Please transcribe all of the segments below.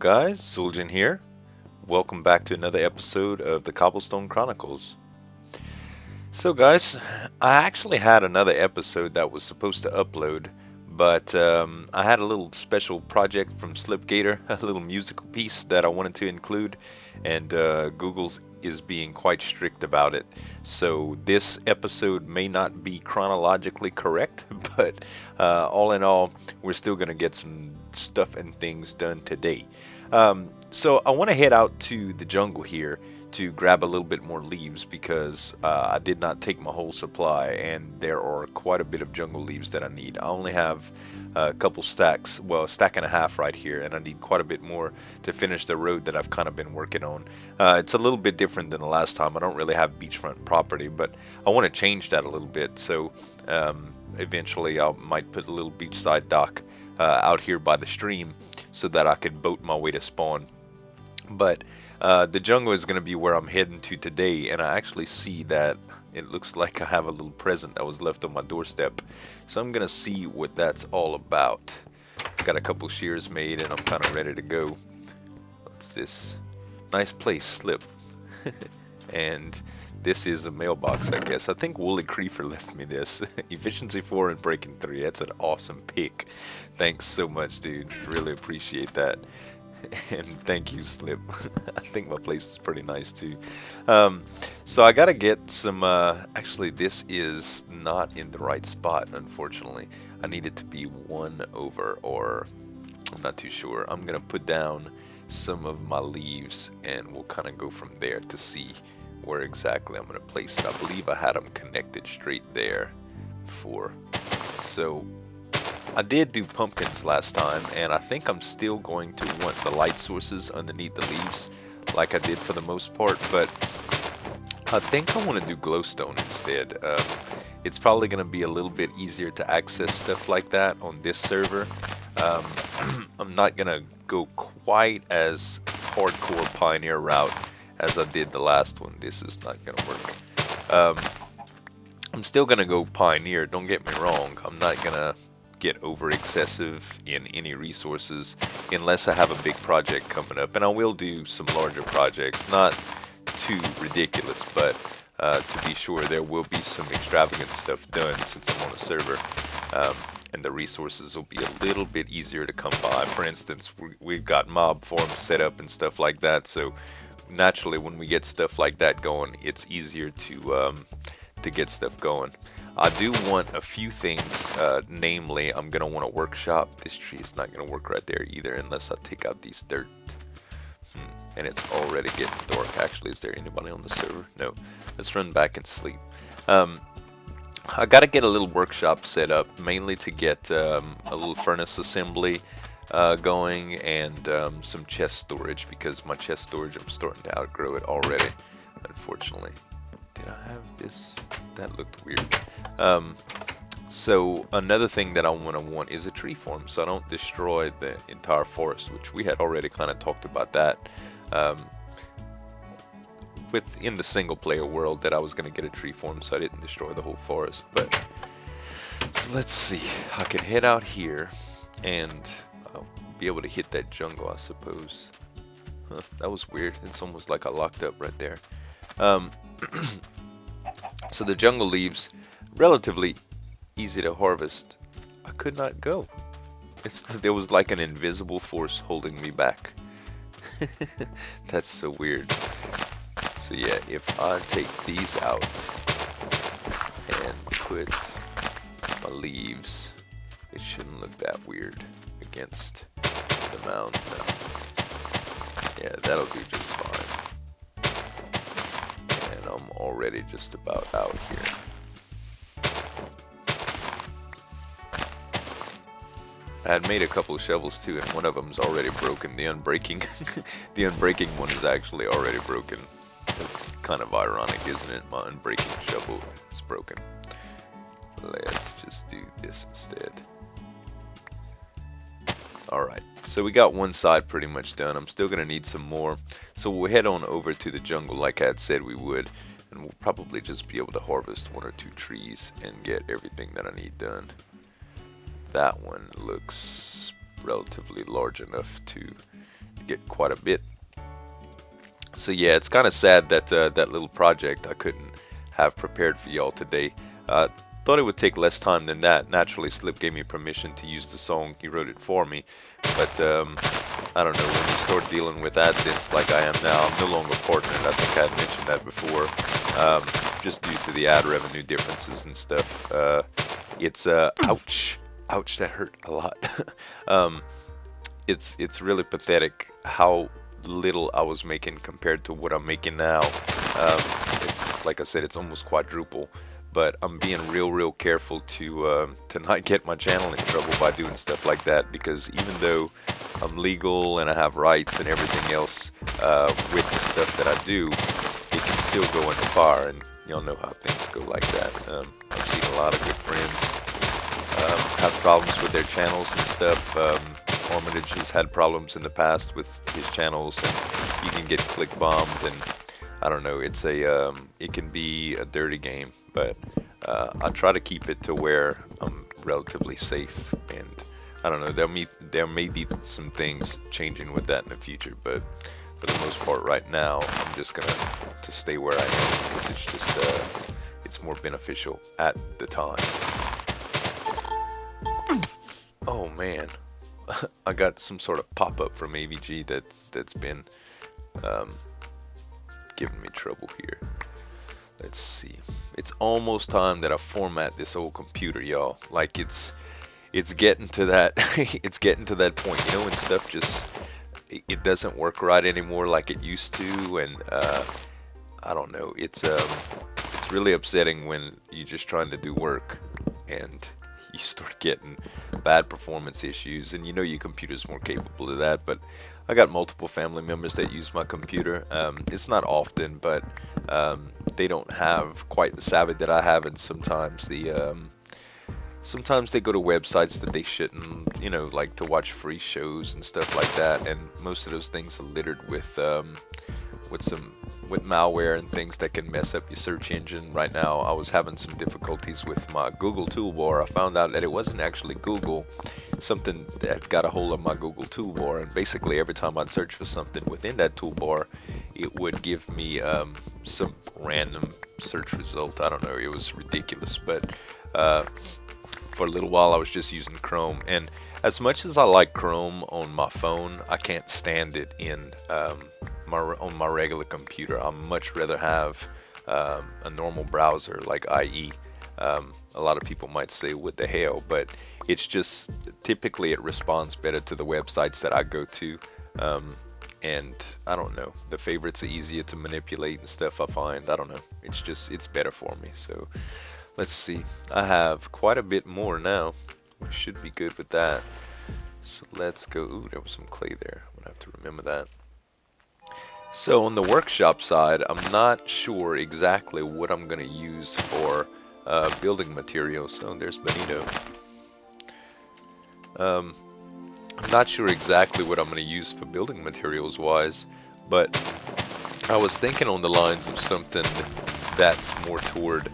guys, Zul'jin here. Welcome back to another episode of the Cobblestone Chronicles. So guys, I actually had another episode that was supposed to upload, but I had a little special project from Slipgator, a little musical piece that I wanted to include, and Google is being quite strict about it. So this episode may not be chronologically correct, but all in all, we're still going to get some stuff and things done today. So I want to head out to the jungle here to grab a little bit more leaves because I did not take my whole supply, and there are quite a bit of jungle leaves that I need. I only have a couple stacks, well, a stack and a half right here, and I need quite a bit more to finish the road that I've kind of been working on. It's a little bit different than the last time. I don't really have beachfront property, but I want to change that a little bit. So eventually I might put a little beachside dock out here by the stream so that I could boat my way to spawn. But the jungle is going to be where I'm heading to today, and I actually see that it looks like I have a little present that was left on my doorstep. So I'm going to see what that's all about. Got a couple shears made, and I'm kind of ready to go. What's this? Nice place, Slip. And this is a mailbox, I guess. I think Wooly Creeper left me this. Efficiency 4 and Breaking 3. That's an awesome pick. Thanks so much, dude. Really appreciate that. And thank you, Slip. I think my place is pretty nice too. So I gotta get some actually this is not in the right spot, unfortunately. I need it to be 1 over, or I'm not too sure. I'm gonna put down some of my leaves and we'll kind of go from there to see where exactly I'm gonna place it. I believe I had them connected straight there before. So I did do pumpkins last time, and I think I'm still going to want the light sources underneath the leaves like I did for the most part, but I think I want to do glowstone instead. It's probably going to be a little bit easier to access stuff like that on this server. I'm not going to go quite as hardcore pioneer route as I did the last one. This is not going to work. I'm still going to go pioneer, don't get me wrong. I'm not going to get over excessive in any resources unless I have a big project coming up, and I will do some larger projects, not too ridiculous, but to be sure there will be some extravagant stuff done since I'm on a server, and the resources will be a little bit easier to come by. For instance, we've got mob farms set up and stuff like that, so naturally when we get stuff like that going, it's easier to get stuff going. I do want a few things, namely, I'm going to want a workshop. This tree is not going to work right there either unless I take out these dirt. And it's already getting dark. Actually, is there anybody on the server? No. Let's run back and sleep. I got to get a little workshop set up, mainly to get a little furnace assembly going, and some chest storage, because my chest storage, I'm starting to outgrow it already, unfortunately. Did I have this? That looked weird. So another thing that I want is a tree farm, so I don't destroy the entire forest, which we had already kind of talked about that within the single player world, that I was going to get a tree farm so I didn't destroy the whole forest. But so let's see, I can head out here and I'll be able to hit that jungle, I suppose. That was weird. It's almost like I locked up right there. So the jungle leaves, relatively easy to harvest. I could not go. There was like an invisible force holding me back. That's so weird. So yeah, if I take these out and put my leaves, it shouldn't look that weird against the mound now. Yeah, that'll do just fine. I'm already just about out here. I had made a couple of shovels too, and one of them's already broken. The unbreaking, the unbreaking one is actually already broken. That's kind of ironic, isn't it? My unbreaking shovel is broken. Let's just do this instead. Alright, so we got one side pretty much done. I'm still going to need some more. So we'll head on over to the jungle like I had said we would. And we'll probably just be able to harvest 1 or 2 trees and get everything that I need done. That one looks relatively large enough to get quite a bit. So yeah, it's kind of sad that that little project I couldn't have prepared for y'all today. Thought it would take less time than that. Naturally, Slip gave me permission to use the song. He wrote it for me. But I don't know, when you start dealing with AdSense like I am now, I'm no longer partnered. I think I had mentioned that before. Just due to the ad revenue differences and stuff. It's ouch, that hurt a lot. It's really pathetic how little I was making compared to what I'm making now. It's like I said, it's almost quadruple. But I'm being real careful to not get my channel in trouble by doing stuff like that, because even though I'm legal and I have rights and everything else with the stuff that I do, it can still go in the fire, and y'all know how things go like that. I've seen a lot of good friends have problems with their channels and stuff. Armitage has had problems in the past with his channels, and you can get click bombed, and I don't know, it's a it can be a dirty game, but I try to keep it to where I'm relatively safe, and I don't know, there may be some things changing with that in the future, but for the most part right now I'm just gonna to stay where I am, because it's just it's more beneficial at the time. Oh man, I got some sort of pop-up from AVG that's been giving me trouble here. Let's see. It's almost time that I format this old computer, y'all. Like it's getting to that it's getting to that point, you know, when stuff just it doesn't work right anymore like it used to, and I don't know, it's really upsetting when you're just trying to do work and you start getting bad performance issues, and you know your computer's more capable of that. But I got multiple family members that use my computer. It's not often, but they don't have quite the savvy that I have, and sometimes sometimes they go to websites that they shouldn't, you know, like to watch free shows and stuff like that, and most of those things are littered with malware and things that can mess up your search engine. Right now I was having some difficulties with my Google toolbar. I found out that it wasn't actually Google, something that got a hold of my Google toolbar, and basically every time I'd search for something within that toolbar, it would give me some random search result. I don't know, it was ridiculous. But for a little while I was just using Chrome, and as much as I like Chrome on my phone, I can't stand it in on my regular computer. I'd much rather have a normal browser like IE. A lot of people might say, what the hell, but it's just typically it responds better to the websites that I go to, and I don't know, the favorites are easier to manipulate and stuff. I find, I don't know, it's better for me. So let's see, I have quite a bit more now. We should be good with that. So let's go. Ooh, there was some clay there. I'm gonna have to remember that. So on the workshop side, I'm not sure exactly what I'm gonna use for building materials. Oh, there's Benito. I'm not sure exactly what I'm gonna use for building materials wise, but I was thinking on the lines of something that's more toward,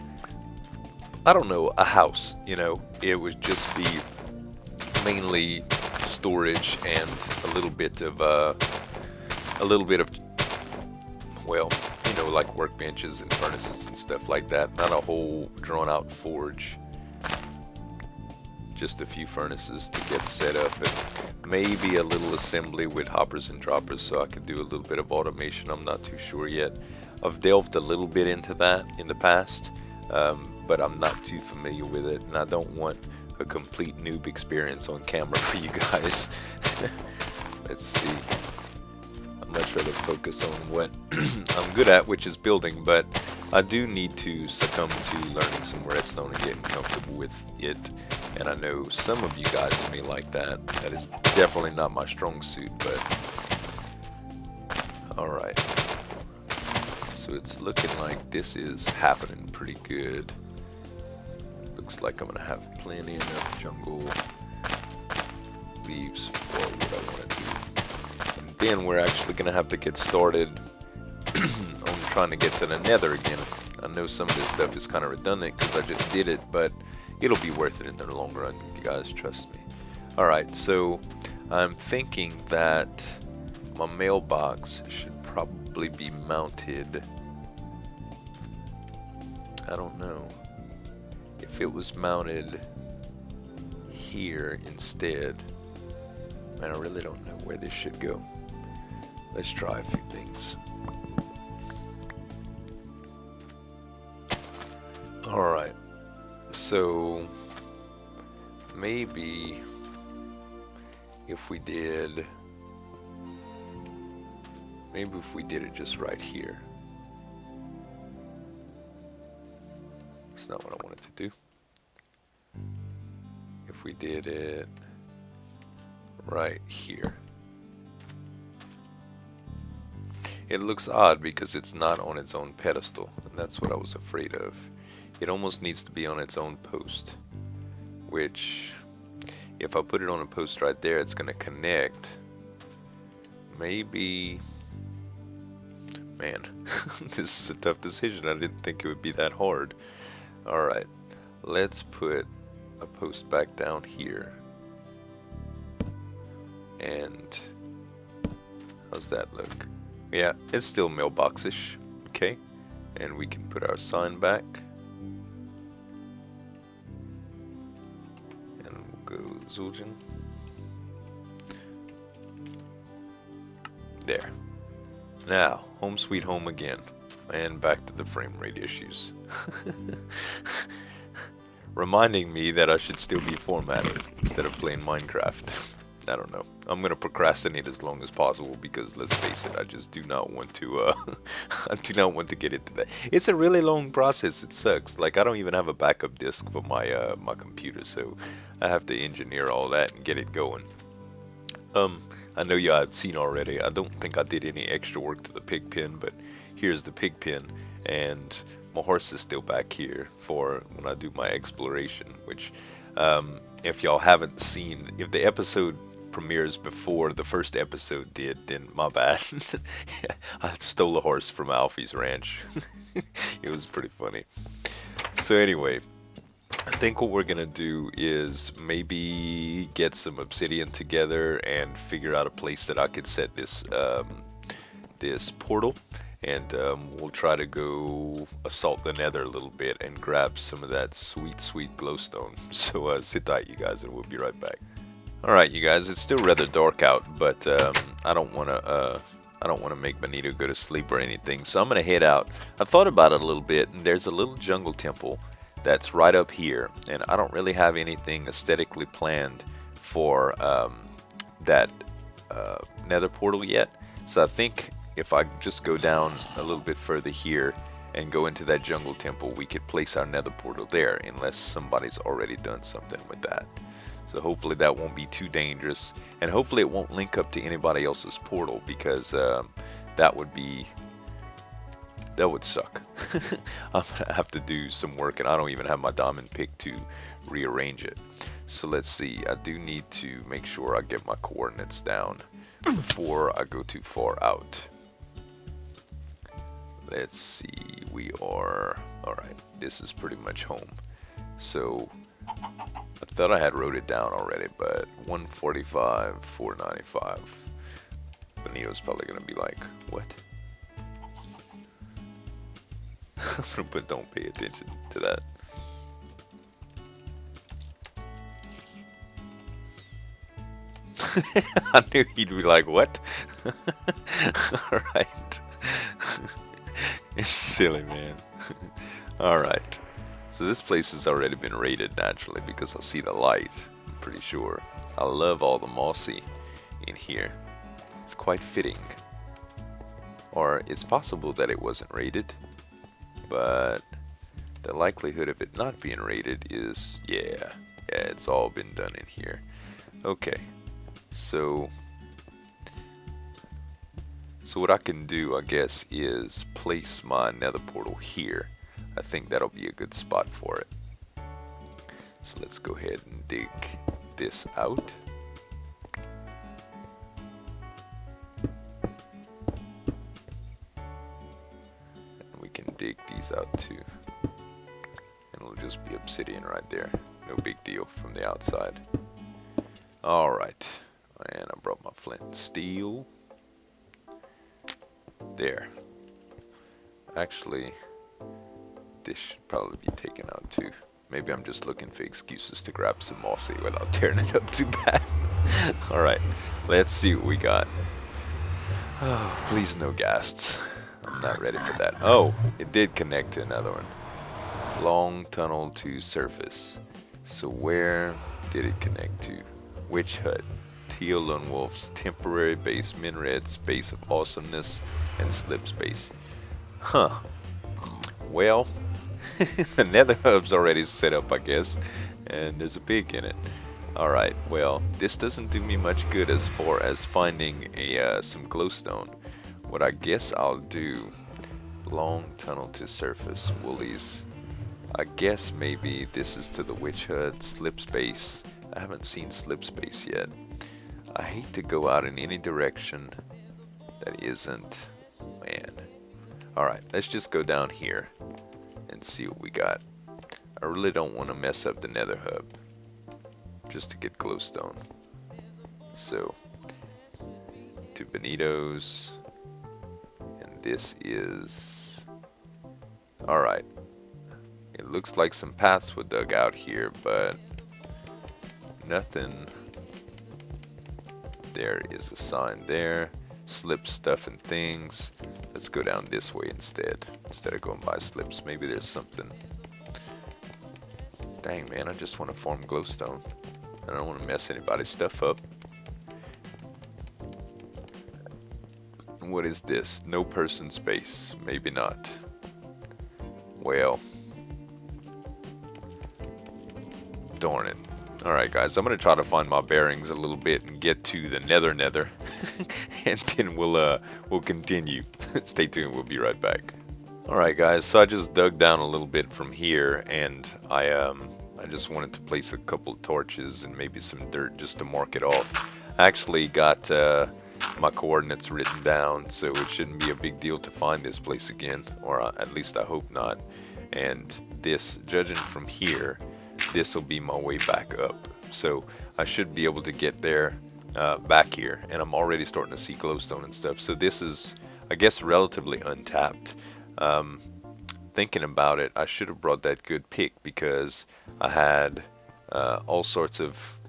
I don't know, a house. You know, it would just be mainly storage and a little bit of well, you know, like workbenches and furnaces and stuff like that. Not a whole drawn out forge, just a few furnaces to get set up, and maybe a little assembly with hoppers and droppers so I could do a little bit of automation. I'm not too sure yet. I've delved a little bit into that in the past, but I'm not too familiar with it, and I don't want a complete noob experience on camera for you guys. Let's see. I'd much rather focus on what I'm good at, which is building, but I do need to succumb to learning some redstone and getting comfortable with it. And I know some of you guys may like that. That is definitely not my strong suit, but alright. So it's looking like this is happening pretty good. Looks like I'm gonna have plenty enough jungle leaves for what I want to do. And then we're actually gonna have to get started on trying to get to the nether again. I know some of this stuff is kind of redundant because I just did it, but it'll be worth it in the long run, you guys, trust me. Alright, so I'm thinking that my mailbox should probably be mounted. I don't know. If it was mounted here instead, man, I really don't know where this should go. Let's try a few things. Alright, so maybe if we did it just right here. That's not what I wanted to do. If we did it right here. It looks odd because it's not on its own pedestal, and that's what I was afraid of. It almost needs to be on its own post, which if I put it on a post right there, it's going to connect. Maybe, man, this is a tough decision. I didn't think it would be that hard. Alright, let's put a post back down here. And how's that look? Yeah, it's still mailbox-ish. Okay, and we can put our sign back. And we'll go Zuljan. There. Now, home sweet home again. And back to the frame rate issues. Reminding me that I should still be formatting instead of playing Minecraft. I don't know. I'm gonna procrastinate as long as possible because let's face it, I just do not want to. I do not want to get into that. It's a really long process. It sucks. Like I don't even have a backup disk for my my computer, so I have to engineer all that and get it going. I know you have seen already. I don't think I did any extra work to the pig pen, but here's the pig pen, and my horse is still back here for when I do my exploration. Which, if y'all haven't seen, if the episode premieres before the first episode did, then my bad. I stole a horse from Alfie's ranch. It was pretty funny. So anyway, I think what we're gonna do is maybe get some obsidian together and figure out a place that I could set this this portal, and we'll try to go assault the nether a little bit and grab some of that sweet glowstone. So sit tight, you guys, and we'll be right back. Alright, you guys, it's still rather dark out, but I don't want to make Benito go to sleep or anything, so I'm going to head out. I thought about it a little bit, and there's a little jungle temple that's right up here, and I don't really have anything aesthetically planned for that nether portal yet, so I think if I just go down a little bit further here and go into that jungle temple, we could place our nether portal there, unless somebody's already done something with that. So hopefully that won't be too dangerous, and hopefully it won't link up to anybody else's portal, because that would suck. I'm gonna have to do some work, and I don't even have my diamond pick to rearrange it. So let's see, I do need to make sure I get my coordinates down before I go too far out. Let's see, we are, alright, this is pretty much home. So I thought I had wrote it down already, but 145, 495. Benito's probably gonna be like, what? But don't pay attention to that. I knew he'd be like, what? Alright. It's silly, man. Alright. So this place has already been raided naturally because I see the light, I'm pretty sure. I love all the mossy in here. It's quite fitting. Or it's possible that it wasn't raided, but the likelihood of it not being raided is, yeah, it's all been done in here. Okay, so what I can do, I guess, is place my nether portal here. I think that'll be a good spot for it. So let's go ahead and dig this out. And we can dig these out too. And it'll just be obsidian right there. No big deal from the outside. Alright. And I brought my flint and steel. There. Actually, this should probably be taken out too. Maybe I'm just looking for excuses to grab some mossy without tearing it up too bad. Alright, let's see what we got. Oh, please no ghasts. I'm not ready for that. Oh, it did connect to another one. Long tunnel to surface. So where did it connect to? Witch hut. Teal Lone Wolves. Temporary base. Minaret. Space of awesomeness. And slip space. Huh. Well, the nether hub's already set up, I guess. And there's a pig in it. Alright, well, this doesn't do me much good as far as finding some glowstone. What I guess I'll do, long tunnel to surface, woolies. I guess maybe this is to the witch hut, slip space. I haven't seen slip space yet. I hate to go out in any direction that isn't, man. Alright, let's just go down here and see what we got. I really don't want to mess up the nether hub just to get glowstone. So, to Benito's, and this is, alright, it looks like some paths were dug out here, but nothing. There is a sign there, slip stuff and things. Let's go down this way instead of going by slips. Maybe there's something. Dang man, I just want to farm glowstone. I don't want to mess anybody's stuff up. What is this? No person space. Maybe not. Well. Darn it. Alright guys, I'm going to try to find my bearings a little bit and get to the nether. And then we'll continue. Stay tuned, we'll be right back. Alright guys, so I just dug down a little bit from here, and I just wanted to place a couple of torches and maybe some dirt just to mark it off. I actually got my coordinates written down, so it shouldn't be a big deal to find this place again, or at least I hope not. And this, judging from here, this will be my way back up. So I should be able to get there back here, and I'm already starting to see glowstone and stuff. So this is, I guess, relatively untapped. Thinking about it, I should have brought that good pick because I had all sorts of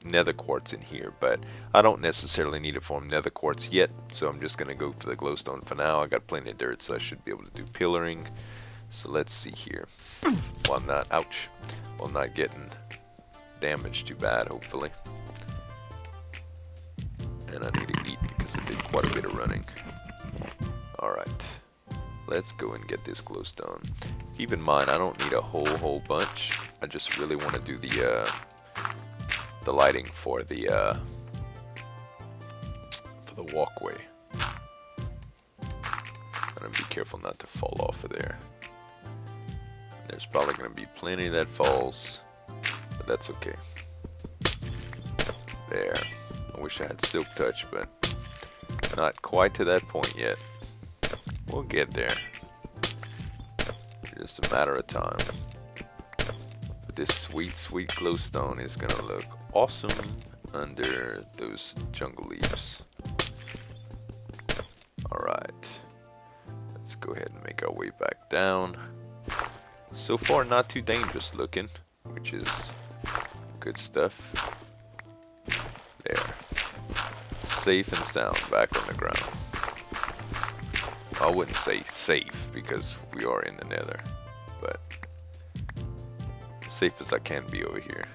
nether quartz in here, but I don't necessarily need to form nether quartz yet, so I'm just gonna go for the glowstone for now. I got plenty of dirt, so I should be able to do pillaring. So let's see here. While not, ouch, while not getting damaged too bad, hopefully. And I need to eat because I did quite a bit of running. Alright, let's go and get this glowstone. Keep in mind, I don't need a whole bunch. I just really want to do the lighting for the walkway. I'm gonna be careful not to fall off of there. There's probably gonna be plenty that falls, but that's okay. There. I wish I had silk touch, but not quite to that point yet. We'll get there. Just a matter of time. But this sweet glowstone is gonna look awesome under those jungle leaves. Alright. Let's go ahead and make our way back down. So far not too dangerous looking, which is good stuff. There. Safe and sound back on the ground. I wouldn't say safe because we are in the nether, but safe as I can be over here.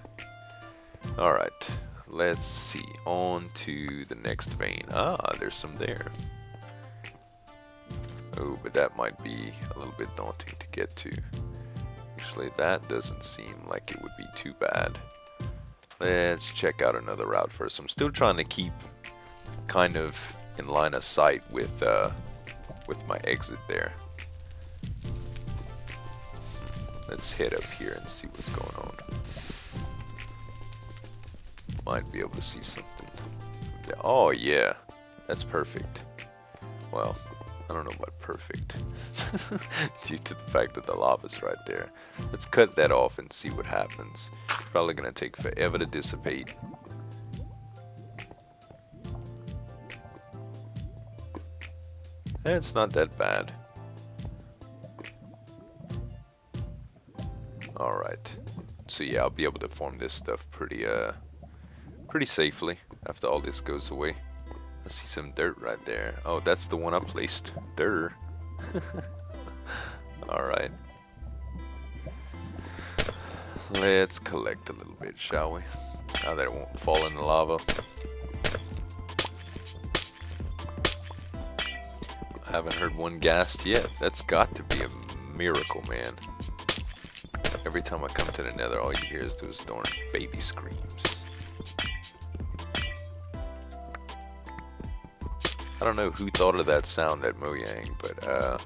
Alright, let's see. On to the next vein. Ah, there's some there. Oh, but that might be a little bit daunting to get to. Actually, that doesn't seem like it would be too bad. Let's check out another route first. I'm still trying to keep kind of in line of sight with my exit there. Let's head up here and see what's going on. Might be able to see something. Oh yeah, that's perfect. Well, I don't know about perfect due to the fact that the lava's right there. Let's cut that off and see what happens. It's probably gonna take forever to dissipate. It's not that bad. Alright. So yeah, I'll be able to form this stuff pretty safely after all this goes away. I see some dirt right there. Oh, that's the one I placed. Dirt. Alright. Let's collect a little bit, shall we? Now that it won't fall in the lava. I haven't heard one ghast yet. That's got to be a miracle, man. Every time I come to the nether, all you hear is those darn baby screams. I don't know who thought of that sound at Mojang, but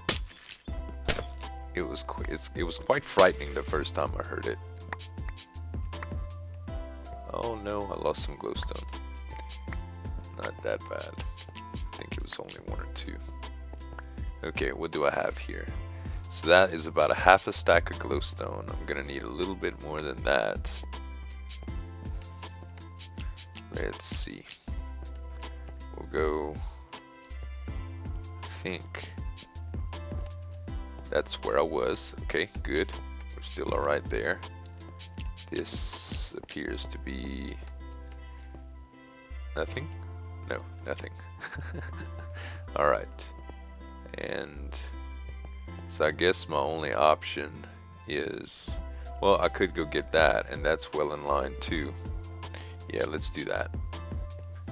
it was quite frightening the first time I heard it. Oh no, I lost some glowstone. Not that bad. I think it was only 1 or 2. Okay, what do I have here? So that is about a half a stack of glowstone. I'm gonna need a little bit more than that. Let's see. We'll go, I think that's where I was. Okay, good. We're still alright there. This appears to be nothing. No, nothing. Alright. And so I guess my only option is, well, I could go get that, and that's well in line too. Yeah, let's do that.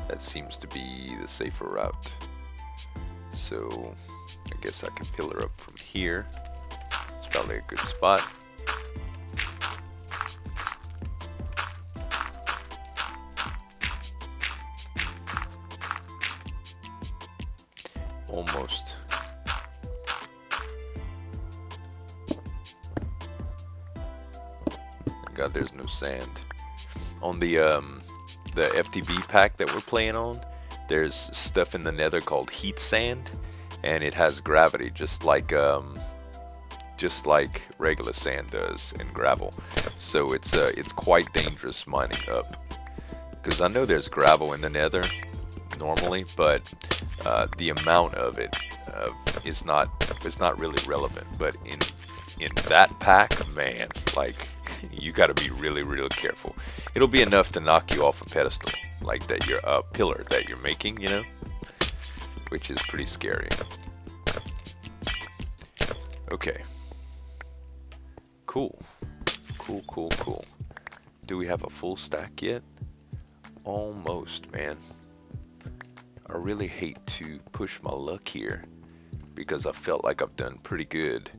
That seems to be the safer route. So I guess I can pillar up from here. It's probably a good spot. Almost. God, there's no sand. On the FTB pack that we're playing on, there's stuff in the nether called heat sand, and it has gravity just like regular sand does in gravel. So it's quite dangerous mining up. Because I know there's gravel in the nether normally, but the amount of it is not really relevant. But in that pack, man, like, you got to be really careful. It'll be enough to knock you off a pedestal, like that you're a pillar that you're making, you know, which is pretty scary. Okay. Cool. Do we have a full stack yet? Almost, man. I really hate to push my luck here because I felt like I've done pretty good.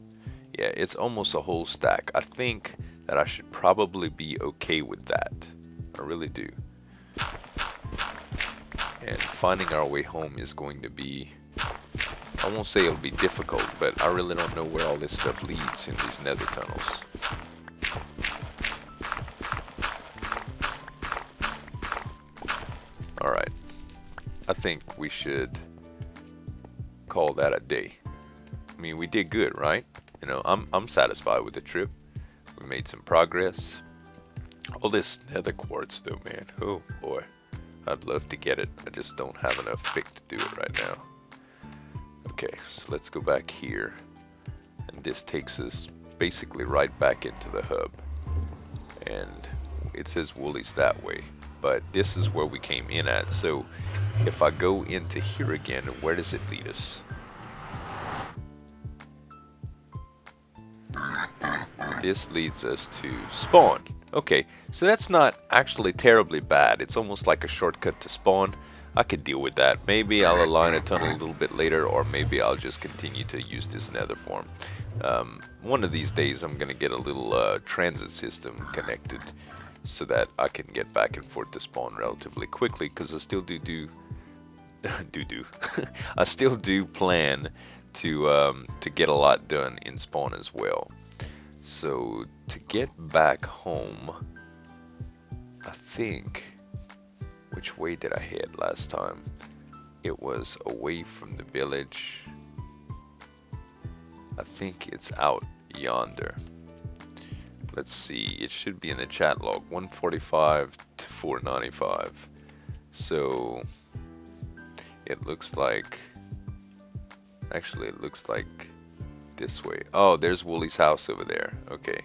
Yeah, it's almost a whole stack. I think that I should probably be okay with that. I really do. And finding our way home is going to be, I won't say it'll be difficult, but I really don't know where all this stuff leads in these nether tunnels. Alright. I think we should call that a day. I mean, we did good, right? You know, I'm satisfied with the trip. We made some progress. All this nether quartz though, man. Oh boy. I'd love to get it. I just don't have enough pick to do it right now. Okay, so let's go back here. And this takes us basically right back into the hub. And it says Woolies that way. But this is where we came in at. So if I go into here again, where does it lead us? This leads us to spawn. Okay, so that's not actually terribly bad. It's almost like a shortcut to spawn. I could deal with that. Maybe I'll align a tunnel a little bit later, or maybe I'll just continue to use this nether form. One of these days I'm going to get a little transit system connected so that I can get back and forth to spawn relatively quickly, because I still I still do plan to get a lot done in spawn as well. So to get back home, I think, which way did I head last time? It was away from the village. I think it's out yonder. Let's see, it should be in the chat log, 145 to 495. So it looks like Actually, it looks like this way. Oh, there's Wooly's house over there. Okay,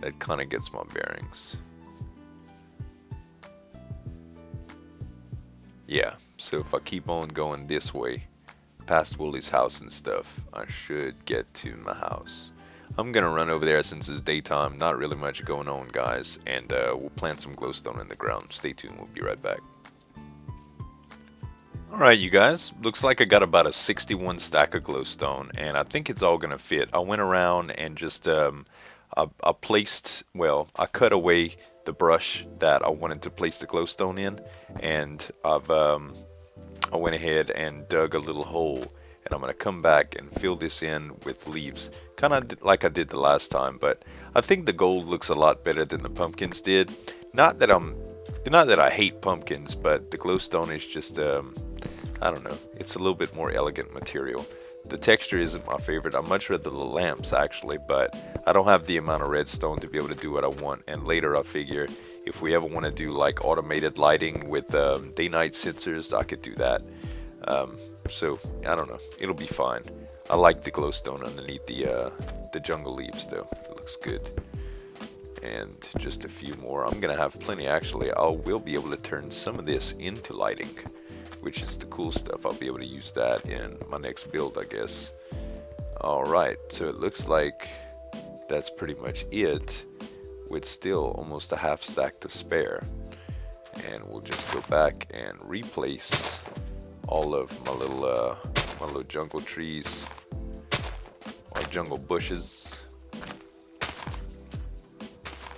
that kind of gets my bearings. Yeah, so if I keep on going this way, past Wooly's house and stuff, I should get to my house. I'm gonna run over there since it's daytime, not really much going on, guys, and we'll plant some glowstone in the ground. Stay tuned, we'll be right back. Alright, you guys, looks like I got about a 61 stack of glowstone, and I think it's all gonna fit. I went around and just I placed, well, I cut away the brush that I wanted to place the glowstone in, and I went ahead and dug a little hole, and I'm gonna come back and fill this in with leaves, kind of like I did the last time. But I think the gold looks a lot better than the pumpkins did. Not that I hate pumpkins, but the glowstone is just I don't know, it's a little bit more elegant material. The texture isn't my favorite. I much rather the lamps actually, but I don't have the amount of redstone to be able to do what I want. And later I figure if we ever want to do like automated lighting with day-night sensors, I could do that. So I don't know, it'll be fine. I like the glowstone underneath the jungle leaves though. It looks good. And just a few more. I'm gonna have plenty actually. I will be able to turn some of this into lighting, which is the cool stuff. I'll be able to use that in my next build, I guess. Alright, so it looks like that's pretty much it, with still almost a half stack to spare. And we'll just go back and replace all of my little jungle trees, or jungle bushes.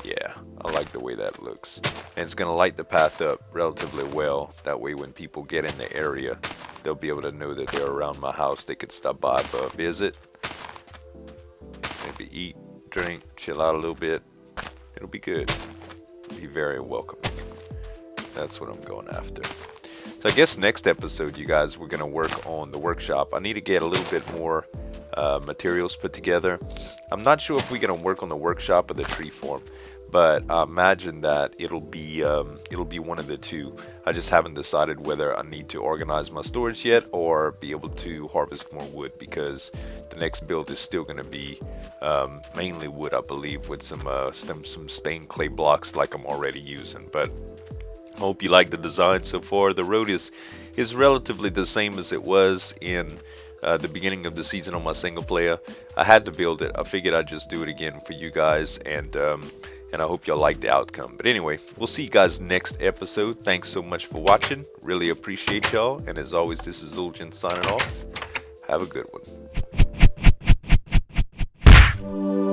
Yeah, I like the way that looks. And it's going to light the path up relatively well. That way when people get in the area, they'll be able to know that they're around my house. They could stop by for a visit. Maybe eat, drink, chill out a little bit. It'll be good. Be very welcoming. That's what I'm going after. So I guess next episode, you guys, we're going to work on the workshop. I need to get a little bit more materials put together. I'm not sure if we're going to work on the workshop or the tree form, but I imagine that it'll be one of the two. I just haven't decided whether I need to organize my storage yet or be able to harvest more wood, because the next build is still going to be mainly wood, I believe, with some stained clay blocks like I'm already using. But I hope you like the design so far. The road is relatively the same as it was in the beginning of the season on my single player. I had to build it. I figured I'd just do it again for you guys, and I hope y'all like the outcome. But anyway, we'll see you guys next episode. Thanks so much for watching. Really appreciate y'all. And as always, this is Zul'jin signing off. Have a good one.